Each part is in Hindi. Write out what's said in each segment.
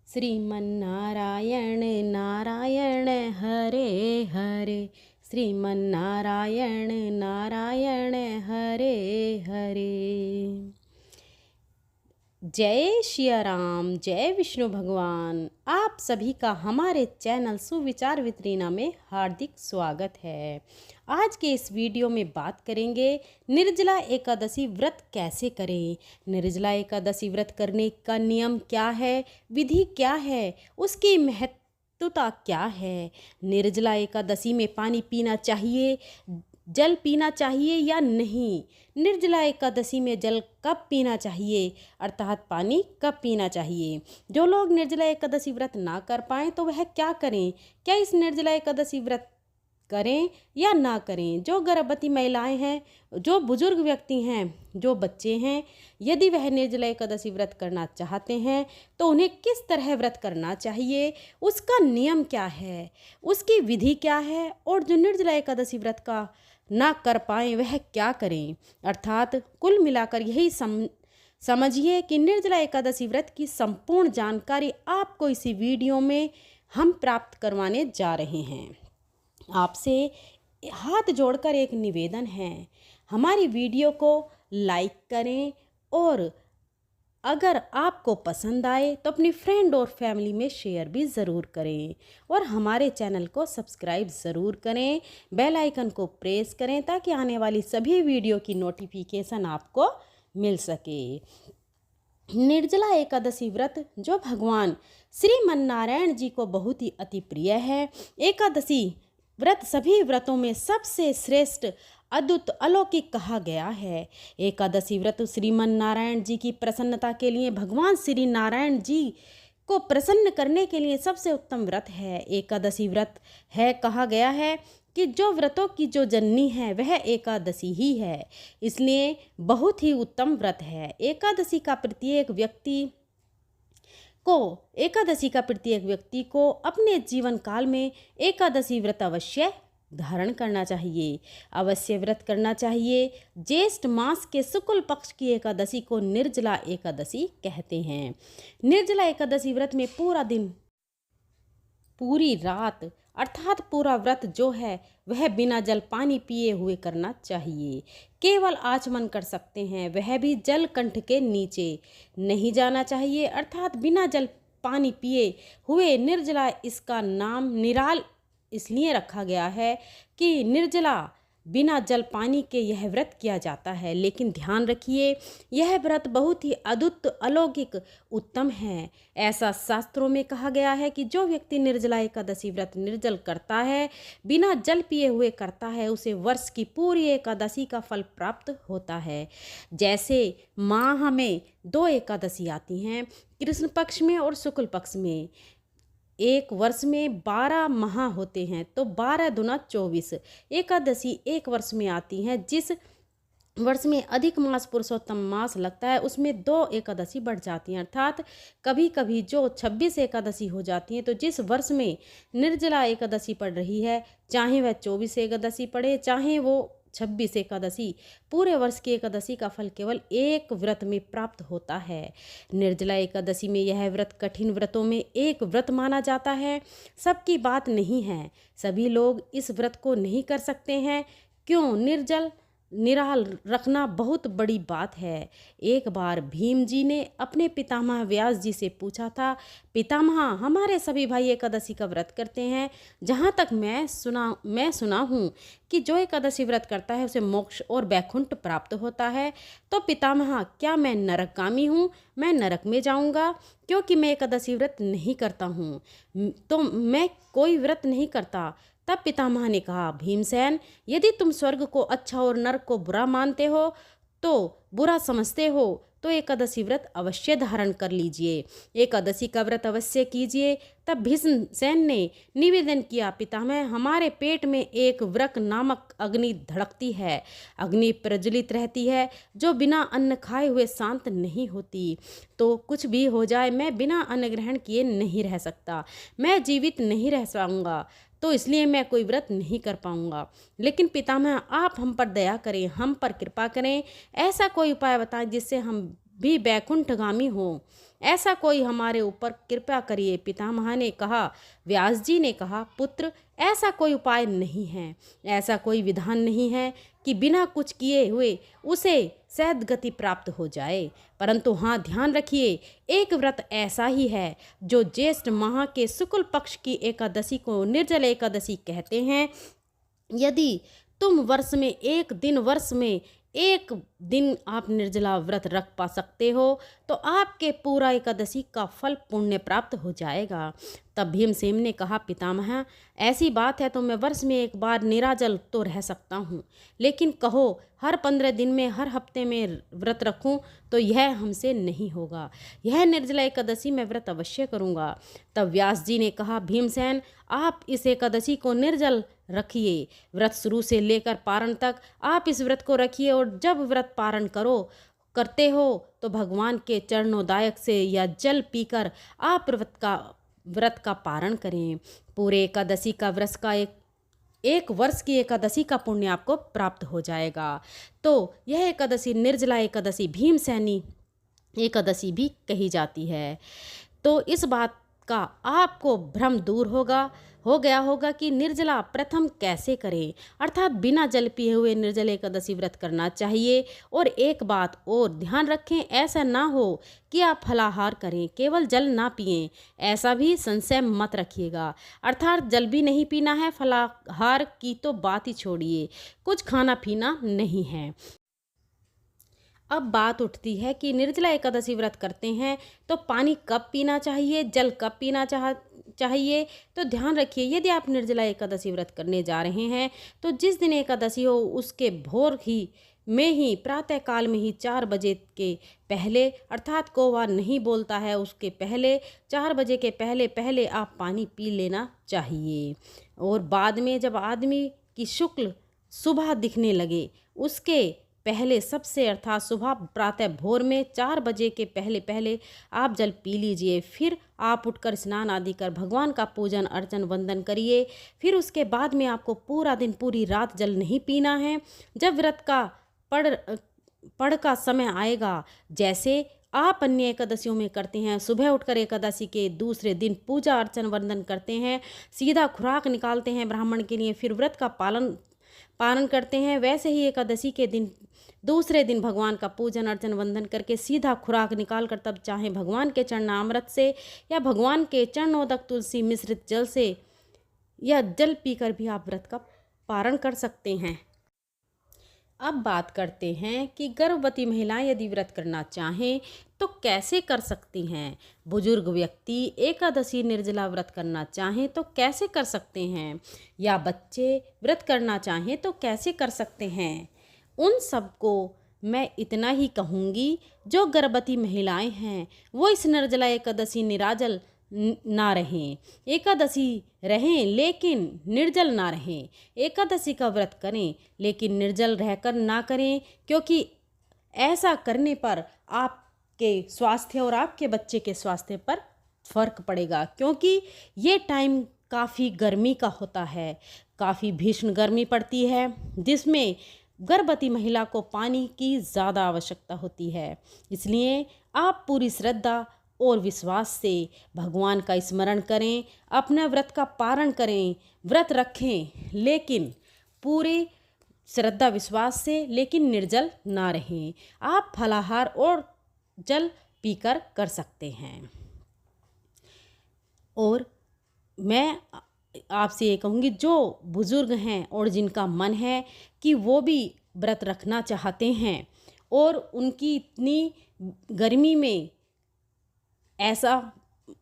श्रीमन्नारायण नारायण हरे हरे, श्रीमन्नारायण नारायण हरे हरे। जय सिया राम, जय विष्णु भगवान। आप सभी का हमारे चैनल सुविचार वितरीना में हार्दिक स्वागत है। आज के इस वीडियो में बात करेंगे निर्जला एकादशी व्रत कैसे करें। निर्जला एकादशी व्रत करने का नियम क्या है, विधि क्या है, उसकी महत्वता क्या है। निर्जला एकादशी में पानी पीना चाहिए, जल पीना चाहिए या नहीं। निर्जला एकादशी में जल कब पीना चाहिए, अर्थात पानी कब पीना चाहिए। जो लोग निर्जला एकादशी व्रत ना कर पाएँ तो वह क्या करें। क्या इस निर्जला एकादशी व्रत करें या ना करें। जो गर्भवती महिलाएं हैं, जो बुजुर्ग व्यक्ति हैं, जो बच्चे हैं, यदि वह निर्जला एकादशी व्रत करना चाहते हैं तो उन्हें किस तरह व्रत करना चाहिए, उसका नियम क्या है, उसकी विधि क्या है, और जो निर्जला एकादशी व्रत का ना कर पाएँ वह क्या करें। अर्थात कुल मिलाकर यही समझिए कि निर्जला एकादशी व्रत की संपूर्ण जानकारी आपको इसी वीडियो में हम प्राप्त करवाने जा रहे हैं। आपसे हाथ जोड़कर एक निवेदन है, हमारी वीडियो को लाइक करें और अगर आपको पसंद आए तो अपनी फ्रेंड और फैमिली में शेयर भी ज़रूर करें और हमारे चैनल को सब्सक्राइब ज़रूर करें। बेल आइकन को प्रेस करें ताकि आने वाली सभी वीडियो की नोटिफिकेशन आपको मिल सके। निर्जला एकादशी व्रत जो भगवान श्रीमन्नारायण जी को बहुत ही अति प्रिय है। एकादशी व्रत सभी व्रतों में सबसे श्रेष्ठ, अद्भुत, अलौकिक कहा गया है। एकादशी व्रत श्रीमन्नारायण जी की प्रसन्नता के लिए, भगवान श्री नारायण जी को प्रसन्न करने के लिए सबसे उत्तम व्रत है। एकादशी व्रत है, कहा गया है कि जो व्रतों की जो जननी है वह एकादशी ही है, इसलिए बहुत ही उत्तम व्रत है। एकादशी का प्रत्येक व्यक्ति को अपने जीवन काल में एकादशी व्रत अवश्य धारण करना चाहिए, अवश्य व्रत करना चाहिए। ज्येष्ठ मास के शुक्ल पक्ष की एकादशी को निर्जला एकादशी कहते हैं। निर्जला एकादशी व्रत में पूरा दिन, पूरी रात, अर्थात पूरा व्रत जो है वह बिना जल पानी पिए हुए करना चाहिए। केवल आचमन कर सकते हैं, वह भी जल कंठ के नीचे नहीं जाना चाहिए, अर्थात बिना जल पानी पिए हुए निर्जला। इसका नाम निराल इसलिए रखा गया है कि निर्जला बिना जल पानी के यह व्रत किया जाता है। लेकिन ध्यान रखिए, यह व्रत बहुत ही अद्भुत, अलौकिक, उत्तम है। ऐसा शास्त्रों में कहा गया है कि जो व्यक्ति निर्जला एकादशी व्रत निर्जल करता है, बिना जल पिए हुए करता है, उसे वर्ष की पूरी एकादशी का फल प्राप्त होता है। जैसे माह में 2 एकादशी आती हैं, कृष्ण पक्ष में और शुक्ल पक्ष में। एक वर्ष में 12 माह होते हैं, तो 12 दूना 24 एकादशी एक वर्ष में आती हैं। जिस वर्ष में अधिक मास पुरुषोत्तम मास लगता है उसमें 2 एकादशी बढ़ जाती हैं, अर्थात कभी कभी जो 26 एकादशी हो जाती हैं। तो जिस वर्ष में निर्जला एकादशी पड़ रही है, चाहे वह 24 एकादशी पड़े, चाहे वो 26 एकादशी, पूरे वर्ष की एकादशी का फल केवल एक व्रत में प्राप्त होता है। निर्जला एकादशी में यह व्रत कठिन व्रतों में एक व्रत माना जाता है। सबकी बात नहीं है, सभी लोग इस व्रत को नहीं कर सकते हैं। क्यों? निराल रखना बहुत बड़ी बात है। एक बार भीम जी ने अपने पितामह व्यास जी से पूछा था, पितामह, हमारे सभी भाई एकादशी का व्रत करते हैं, जहाँ तक मैं सुना हूँ कि जो एकादशी व्रत करता है उसे मोक्ष और वैकुंठ प्राप्त होता है। तो पितामह, क्या मैं नरकगामी हूँ? मैं नरक में जाऊँगा क्योंकि मैं एकादशी व्रत नहीं करता हूँ, तो मैं कोई व्रत नहीं करता। तब पितामह ने कहा, भीमसेन, यदि तुम स्वर्ग को अच्छा और नरक को बुरा मानते हो, तो बुरा समझते हो, तो एकादशी व्रत अवश्य धारण कर लीजिए, एकादशी का व्रत अवश्य कीजिए। तब भीमसेन ने निवेदन किया, पितामह, हमारे पेट में एक वृक नामक अग्नि धड़कती है, अग्नि प्रज्वलित रहती है, जो बिना अन्न खाए हुए शांत नहीं होती। तो कुछ भी हो जाए, मैं बिना अन्न ग्रहण किए नहीं रह सकता, मैं जीवित नहीं रह पाऊंगा, तो इसलिए मैं कोई व्रत नहीं कर पाऊंगा। लेकिन पितामह, आप हम पर दया करें, हम पर कृपा करें, ऐसा कोई उपाय बताएं जिससे हम भी वैकुंठगामी हो। ऐसा कोई हमारे ऊपर कृपा करिए। पितामह ने कहा। व्यास जी ने कहा, पुत्र, ऐसा कोई उपाय नहीं है, ऐसा कोई विधान नहीं है कि बिना कुछ किए हुए उसे सहज गति प्राप्त हो जाए। परंतु हाँ, ध्यान रखिए, एक व्रत ऐसा ही है जो ज्येष्ठ माह के शुक्ल पक्ष की एकादशी को निर्जल एकादशी कहते हैं। यदि तुम वर्ष में एक दिन आप निर्जला व्रत रख पा सकते हो तो आपके पूरा एकादशी का फल पुण्य प्राप्त हो जाएगा। तब भीमसेन ने कहा, पितामह, ऐसी बात है तो मैं वर्ष में एक बार निराजल तो रह सकता हूँ, लेकिन कहो हर 15 दिन में, हर हफ्ते में व्रत रखूँ तो यह हमसे नहीं होगा। यह निर्जला एकादशी मैं व्रत अवश्य करूँगा। तब व्यास जी ने कहा, भीमसेन, आप इस एकादशी को निर्जल रखिए। व्रत शुरू से लेकर पारण तक आप इस व्रत को रखिए और जब व्रत पारण करते हो तो भगवान के चरणोदायक से या जल पीकर आप व्रत का पारण करें। पूरे एकादशी का व्रत का एक वर्ष की एकादशी का पुण्य आपको प्राप्त हो जाएगा। तो यह एकादशी निर्जला एकादशी भीमसेनी एकादशी भी कही जाती है। तो इस बात का आपको भ्रम दूर हो गया होगा कि निर्जला प्रथम कैसे करें, अर्थात बिना जल पिए हुए निर्जल एकादशी व्रत करना चाहिए। और एक बात और ध्यान रखें, ऐसा ना हो कि आप फलाहार करें, केवल जल ना पिएं, ऐसा भी संशय मत रखिएगा। अर्थात जल भी नहीं पीना है, फलाहार की तो बात ही छोड़िए, कुछ खाना पीना नहीं है। अब बात उठती है कि निर्जला एकादशी व्रत करते हैं तो पानी कब पीना चाहिए, जल कब पीना चाहिए। तो ध्यान रखिए, यदि आप निर्जला एकादशी व्रत करने जा रहे हैं तो जिस दिन एकादशी हो उसके भोर ही प्रातः काल में ही 4 बजे के पहले, अर्थात कौवा नहीं बोलता है उसके पहले, 4 बजे के पहले आप पानी पी लेना चाहिए। और बाद में जब आदमी की शुक्ल सुबह दिखने लगे उसके पहले सबसे, अर्थात सुबह प्रातः भोर में 4 बजे के पहले आप जल पी लीजिए। फिर आप उठकर स्नान आदि कर भगवान का पूजन अर्चन वंदन करिए। फिर उसके बाद में आपको पूरा दिन पूरी रात जल नहीं पीना है। जब व्रत का पढ़ का समय आएगा, जैसे आप अन्य एकादशियों में करते हैं, सुबह उठकर एकादशी के दूसरे दिन पूजा अर्चन वंदन करते हैं, सीधा खुराक निकालते हैं ब्राह्मण के लिए, फिर व्रत का पालन करते हैं, वैसे ही एकादशी के दिन दूसरे दिन भगवान का पूजन अर्चन वंदन करके सीधा खुराक निकाल कर तब चाहे भगवान के चरणामृत से या भगवान के चरणोदक तुलसी मिश्रित जल से या जल पीकर भी आप व्रत का पारण कर सकते हैं। अब बात करते हैं कि गर्भवती महिलाएं यदि व्रत करना चाहें तो कैसे कर सकती हैं। बुजुर्ग व्यक्ति एकादशी निर्जला व्रत करना चाहें तो कैसे कर सकते हैं, या बच्चे व्रत करना चाहें तो कैसे कर सकते हैं। उन सबको मैं इतना ही कहूँगी, जो गर्भवती महिलाएं हैं वो इस निर्जला एकादशी निराजल ना रहें, एकादशी रहें लेकिन निर्जल ना रहें। एकादशी का व्रत करें लेकिन निर्जल रहकर ना करें, क्योंकि ऐसा करने पर आपके स्वास्थ्य और आपके बच्चे के स्वास्थ्य पर फर्क पड़ेगा। क्योंकि ये टाइम काफ़ी गर्मी का होता है, काफ़ी भीषण गर्मी पड़ती है, जिसमें गर्भवती महिला को पानी की ज़्यादा आवश्यकता होती है। इसलिए आप पूरी श्रद्धा और विश्वास से भगवान का स्मरण करें, अपने व्रत का पारण करें, व्रत रखें, लेकिन पूरे श्रद्धा विश्वास से, लेकिन निर्जल ना रहें। आप फलाहार और जल पीकर कर सकते हैं। और मैं आपसे ये कहूँगी, जो बुज़ुर्ग हैं और जिनका मन है कि वो भी व्रत रखना चाहते हैं और उनकी इतनी गर्मी में ऐसा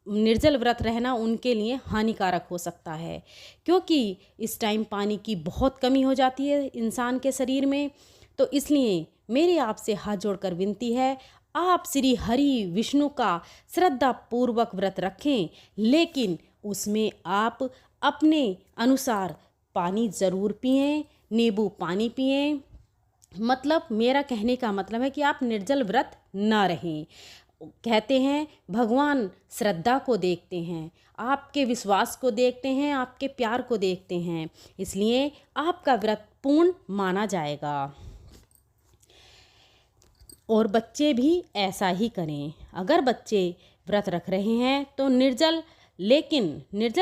निर्जल व्रत रहना उनके लिए हानिकारक हो सकता है, क्योंकि इस टाइम पानी की बहुत कमी हो जाती है इंसान के शरीर में। तो इसलिए मेरी आपसे हाथ जोड़कर विनती है, आप श्री हरि विष्णु का श्रद्धा पूर्वक व्रत रखें, लेकिन उसमें आप अपने अनुसार पानी ज़रूर पिएं, नींबू पानी पिएं। मतलब मेरा कहने का मतलब है कि आप निर्जल व्रत ना रहें। कहते हैं भगवान श्रद्धा को देखते हैं, आपके विश्वास को देखते हैं, आपके प्यार को देखते हैं, इसलिए आपका व्रत पूर्ण माना जाएगा। और बच्चे भी ऐसा ही करें। अगर बच्चे व्रत रख रहे हैं तो निर्जल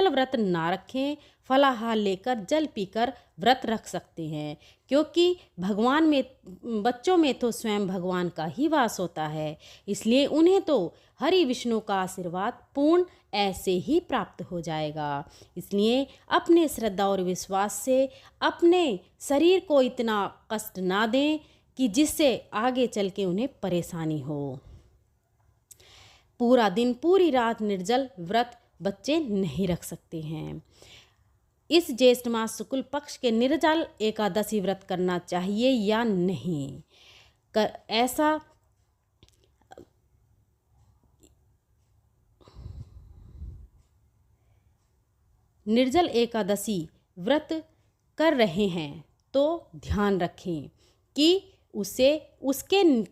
व्रत ना रखें, फलाहार लेकर जल पीकर व्रत रख सकते हैं, क्योंकि बच्चों में तो स्वयं भगवान का ही वास होता है। इसलिए उन्हें तो हरि विष्णु का आशीर्वाद पूर्ण ऐसे ही प्राप्त हो जाएगा। इसलिए अपने श्रद्धा और विश्वास से अपने शरीर को इतना कष्ट ना दें कि जिससे आगे चल के उन्हें परेशानी हो। पूरा दिन पूरी रात निर्जल व्रत बच्चे नहीं रख सकते हैं। इस ज्येष्ठ मास शुक्ल पक्ष के निर्जल एकादशी व्रत करना चाहिए या नहीं, ऐसा निर्जल एकादशी व्रत कर रहे हैं तो ध्यान रखें कि उसके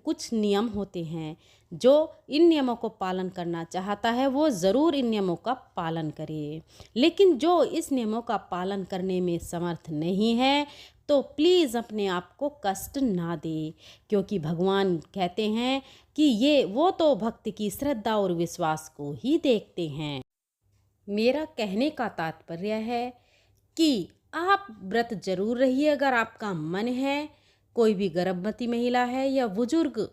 कुछ नियम होते हैं। जो इन नियमों को पालन करना चाहता है वो ज़रूर इन नियमों का पालन करे, लेकिन जो इस नियमों का पालन करने में समर्थ नहीं है तो प्लीज़ अपने आप को कष्ट ना दे, क्योंकि भगवान कहते हैं कि वो तो भक्त की श्रद्धा और विश्वास को ही देखते हैं। मेरा कहने का तात्पर्य है कि आप व्रत जरूर रहिए अगर आपका मन है। कोई भी गर्भवती महिला है या बुजुर्ग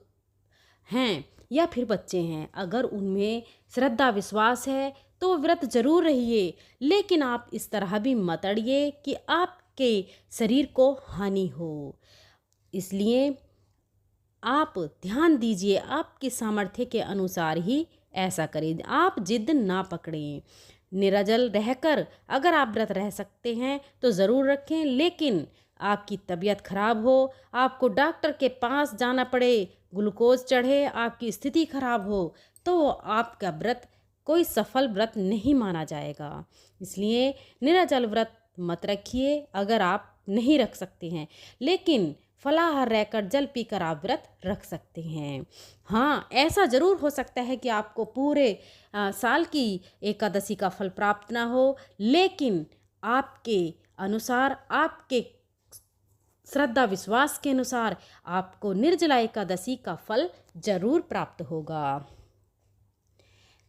हैं या फिर बच्चे हैं, अगर उनमें श्रद्धा विश्वास है तो व्रत जरूर रहिए, लेकिन आप इस तरह भी मत अड़िए कि आपके शरीर को हानि हो। इसलिए आप ध्यान दीजिए, आपकी सामर्थ्य के अनुसार ही ऐसा करें, आप जिद ना पकड़ें। निर्जल रहकर अगर आप व्रत रह सकते हैं तो ज़रूर रखें, लेकिन आपकी तबीयत खराब हो, आपको डॉक्टर के पास जाना पड़े, ग्लूकोज चढ़े, आपकी स्थिति खराब हो, तो आपका व्रत कोई सफल व्रत नहीं माना जाएगा। इसलिए निर्जल व्रत मत रखिए अगर आप नहीं रख सकते हैं, लेकिन फलाहार रहकर जल पीकर आप व्रत रख सकते हैं। हाँ, ऐसा ज़रूर हो सकता है कि आपको पूरे साल की एकादशी का फल प्राप्त ना हो, लेकिन आपके अनुसार, आपके श्रद्धा विश्वास के अनुसार आपको निर्जला एकादशी का फल जरूर प्राप्त होगा।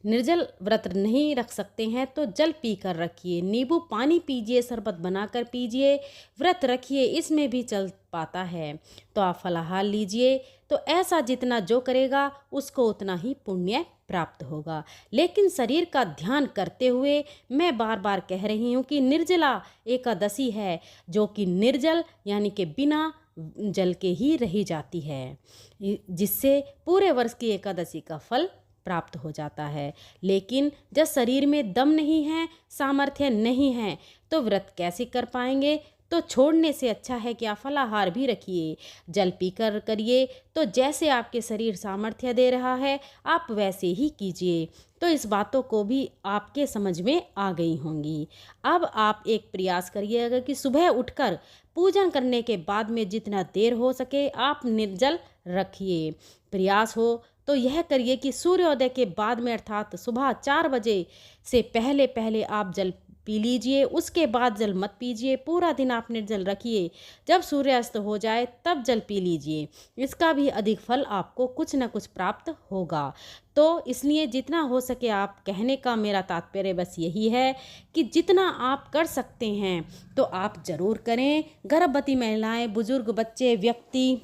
निर्जल व्रत नहीं रख सकते हैं तो जल पीकर रखिए, नींबू पानी पीजिए, शरबत बनाकर पीजिए, व्रत रखिए, इसमें भी चल पाता है। तो आप फलाहार लीजिए, तो ऐसा जितना जो करेगा उसको उतना ही पुण्य प्राप्त होगा। लेकिन शरीर का ध्यान करते हुए मैं बार बार कह रही हूँ कि निर्जला एकादशी है, जो कि निर्जल यानी कि बिना जल के ही रही जाती है, जिससे पूरे वर्ष की एकादशी का फल प्राप्त हो जाता है। लेकिन जब शरीर में दम नहीं है, सामर्थ्य नहीं है, तो व्रत कैसे कर पाएंगे? तो छोड़ने से अच्छा है कि आप फलाहार भी रखिए, जल पीकर करिए। तो जैसे आपके शरीर सामर्थ्य दे रहा है आप वैसे ही कीजिए। तो इस बातों को भी आपके समझ में आ गई होंगी। अब आप एक प्रयास करिएगा कि सुबह उठकर पूजन करने के बाद में जितना देर हो सके आप निर्जल रखिए। प्रयास हो तो यह करिए कि सूर्योदय के बाद में अर्थात सुबह 4 बजे से पहले पहले आप जल पी लीजिए, उसके बाद जल मत पीजिए। पूरा दिन आप निर्जल रखिए, जब सूर्यास्त हो जाए तब जल पी लीजिए। इसका भी अधिक फल आपको कुछ न कुछ प्राप्त होगा। तो इसलिए जितना हो सके आप, कहने का मेरा तात्पर्य बस यही है कि जितना आप कर सकते हैं तो आप ज़रूर करें। गर्भवती महिलाएं, बुजुर्ग, बच्चे, व्यक्ति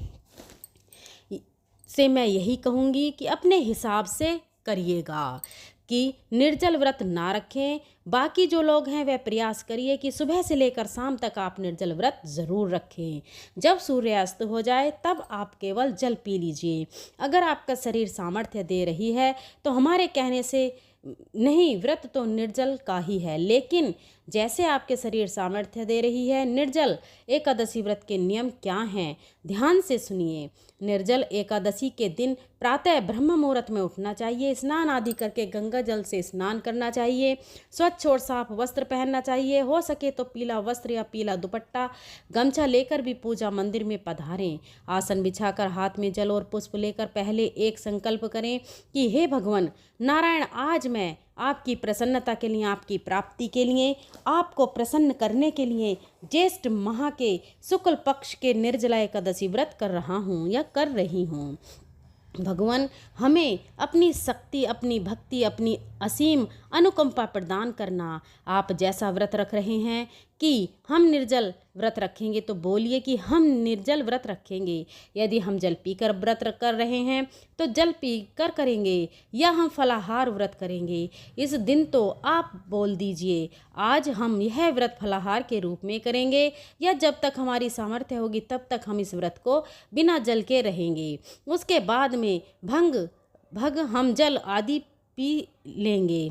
से मैं यही कहूँगी कि अपने हिसाब से करिएगा कि निर्जल व्रत ना रखें। बाकी जो लोग हैं वह प्रयास करिए कि सुबह से लेकर शाम तक आप निर्जल व्रत ज़रूर रखें। जब सूर्यास्त हो जाए तब आप केवल जल पी लीजिए। अगर आपका शरीर सामर्थ्य दे रही है तो हमारे कहने से नहीं, व्रत तो निर्जल का ही है, लेकिन जैसे आपके शरीर सामर्थ्य दे रही है, निर्जल एकादशी व्रत के नियम क्या हैं ध्यान से सुनिए। निर्जल एकादशी के दिन प्रातः ब्रह्म मुहूर्त में उठना चाहिए, स्नान आदि करके गंगा जल से स्नान करना चाहिए, स्वच्छ और साफ वस्त्र पहनना चाहिए, हो सके तो पीला वस्त्र या पीला दुपट्टा गमछा लेकर भी पूजा मंदिर में पधारें। आसन बिछाकर हाथ में जल और पुष्प लेकर पहले एक संकल्प करें कि हे भगवान नारायण, आज मैं आपकी प्रसन्नता के लिए, आपकी प्राप्ति के लिए, आपको प्रसन्न करने के लिए ज्येष्ठ माह के शुक्ल पक्ष के निर्जला एकादशी व्रत कर रहा हूँ या कर रही हूँ। भगवान हमें अपनी शक्ति, अपनी भक्ति, अपनी असीम अनुकंपा प्रदान करना। आप जैसा व्रत रख रहे हैं कि हम निर्जल व्रत रखेंगे, तो बोलिए कि हम निर्जल व्रत रखेंगे। यदि हम जल पीकर व्रत कर रहे हैं तो जल पीकर करेंगे, या हम फलाहार व्रत करेंगे। इस दिन तो आप बोल दीजिए आज हम यह व्रत फलाहार के रूप में करेंगे, या जब तक हमारी सामर्थ्य होगी तब तक हम इस व्रत को बिना जल के रहेंगे। उसके बाद में भग हम जल आदि पी लेंगे,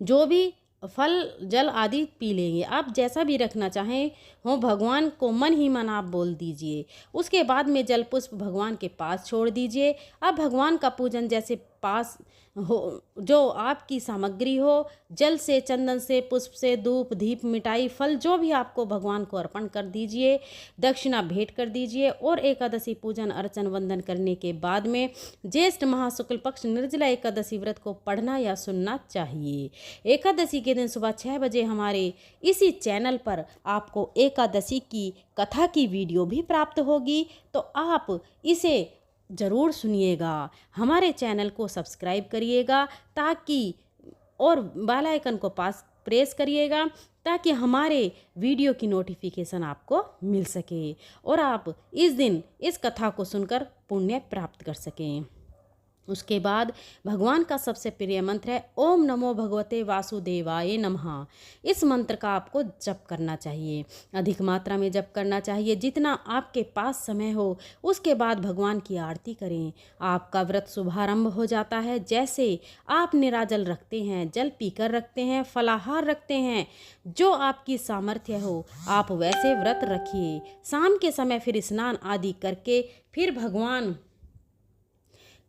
जो भी फल जल आदि पी लेंगे। आप जैसा भी रखना चाहें हो, भगवान को मन ही मन आप बोल दीजिए। उसके बाद में जल पुष्प भगवान के पास छोड़ दीजिए। अब भगवान का पूजन जैसे पास हो, जो आपकी सामग्री हो, जल से, चंदन से, पुष्प से, धूप दीप मिठाई फल जो भी आपको भगवान को अर्पण कर दीजिए, दक्षिणा भेंट कर दीजिए। और एकादशी पूजन अर्चन वंदन करने के बाद में ज्येष्ठ माह शुक्ल पक्ष निर्जला एकादशी व्रत को पढ़ना या सुनना चाहिए। एकादशी के दिन सुबह 6 बजे हमारे इसी चैनल पर आपको एकादशी की कथा की वीडियो भी प्राप्त होगी, तो आप इसे ज़रूर सुनिएगा। हमारे चैनल को सब्सक्राइब करिएगा ताकि, और बेल आइकन को प्रेस करिएगा ताकि हमारे वीडियो की नोटिफिकेशन आपको मिल सके और आप इस दिन इस कथा को सुनकर पुण्य प्राप्त कर सकें। उसके बाद भगवान का सबसे प्रिय मंत्र है ओम नमो भगवते वासुदेवाय नमः। इस मंत्र का आपको जप करना चाहिए, अधिक मात्रा में जप करना चाहिए, जितना आपके पास समय हो। उसके बाद भगवान की आरती करें। आपका व्रत शुभारंभ हो जाता है। जैसे आप निराजल रखते हैं, जल पीकर रखते हैं, फलाहार रखते हैं, जो आपकी सामर्थ्य हो आप वैसे व्रत रखिए। शाम के समय फिर स्नान आदि करके फिर भगवान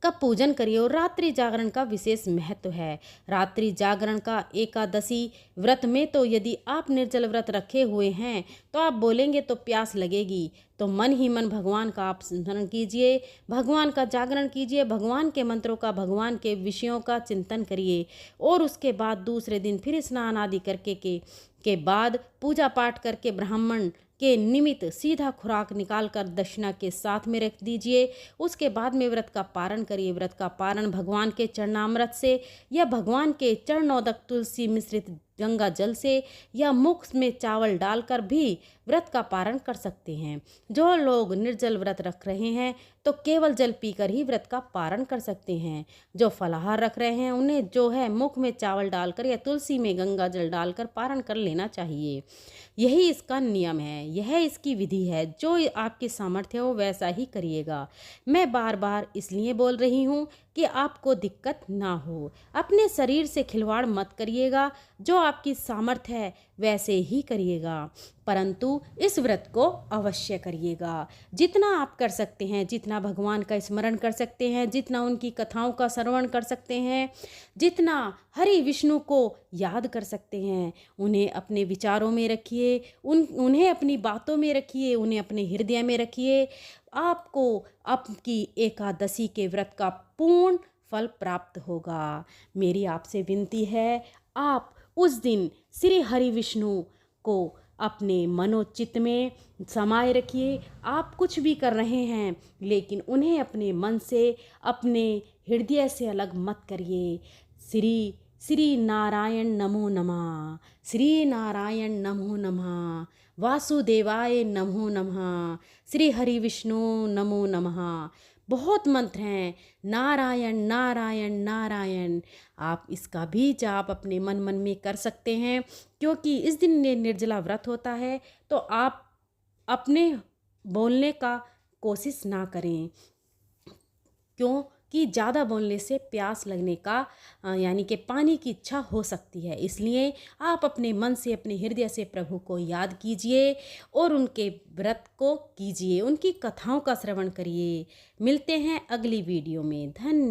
का पूजन करिए। और रात्रि जागरण का विशेष महत्व है। रात्रि जागरण का एकादशी व्रत में तो यदि आप निर्जल व्रत रखे हुए हैं तो आप बोलेंगे तो प्यास लगेगी, तो मन ही मन भगवान का आप स्मरण कीजिए, भगवान का जागरण कीजिए, भगवान के मंत्रों का, भगवान के विषयों का चिंतन करिए। और उसके बाद दूसरे दिन फिर स्नान आदि करके के बाद पूजा पाठ करके ब्राह्मण के निमित्त सीधा खुराक निकाल कर दक्षिणा के साथ में रख दीजिए। उसके बाद में व्रत का पारण करिए। व्रत का पारण भगवान के चरणामृत से या भगवान के चरणोदक तुलसी मिश्रित गंगा जल से या मुख में चावल डालकर भी व्रत का पारण कर सकते हैं। जो लोग निर्जल व्रत रख रहे हैं तो केवल जल पीकर ही व्रत का पारण कर सकते हैं। जो फलाहार रख रहे हैं उन्हें जो है मुख में चावल डालकर या तुलसी में गंगा जल डालकर पारण कर लेना चाहिए। यही इसका नियम है, यह इसकी विधि है। जो आपकी सामर्थ्य हो वैसा ही करिएगा। मैं बार बार इसलिए बोल रही हूँ कि आपको दिक्कत ना हो। अपने शरीर से खिलवाड़ मत करिएगा, जो आपकी सामर्थ्य है वैसे ही करिएगा, परंतु इस व्रत को अवश्य करिएगा। जितना आप कर सकते हैं, जितना भगवान का स्मरण कर सकते हैं, जितना उनकी कथाओं का श्रवण कर सकते हैं, जितना हरि विष्णु को याद कर सकते हैं, उन्हें अपने विचारों में रखिए, उन्हें अपनी बातों में रखिए, उन्हें अपने हृदय में रखिए। आपको आपकी एकादशी के व्रत का पूर्ण फल प्राप्त होगा। मेरी आपसे विनती है, आप उस दिन श्री हरि विष्णु को अपने मनोचित्त में समाये रखिए। आप कुछ भी कर रहे हैं लेकिन उन्हें अपने मन से, अपने हृदय से अलग मत करिए। श्री नारायण नमो नमः, श्री नारायण नमो नमः, वासुदेवाय नमो नमः, श्री हरि विष्णु नमो नमः। बहुत मंत्र हैं, नारायण नारायण नारायण। आप इसका भी जाप अपने मन मन में कर सकते हैं, क्योंकि इस दिन निर्जला व्रत होता है। तो आप अपने बोलने का कोशिश ना करें, क्योंकि ज़्यादा बोलने से प्यास लगने का यानी कि पानी की इच्छा हो सकती है। इसलिए आप अपने मन से, अपने हृदय से प्रभु को याद कीजिए और उनके व्रत को कीजिए, उनकी कथाओं का श्रवण करिए। मिलते हैं अगली वीडियो में। धन्यवाद।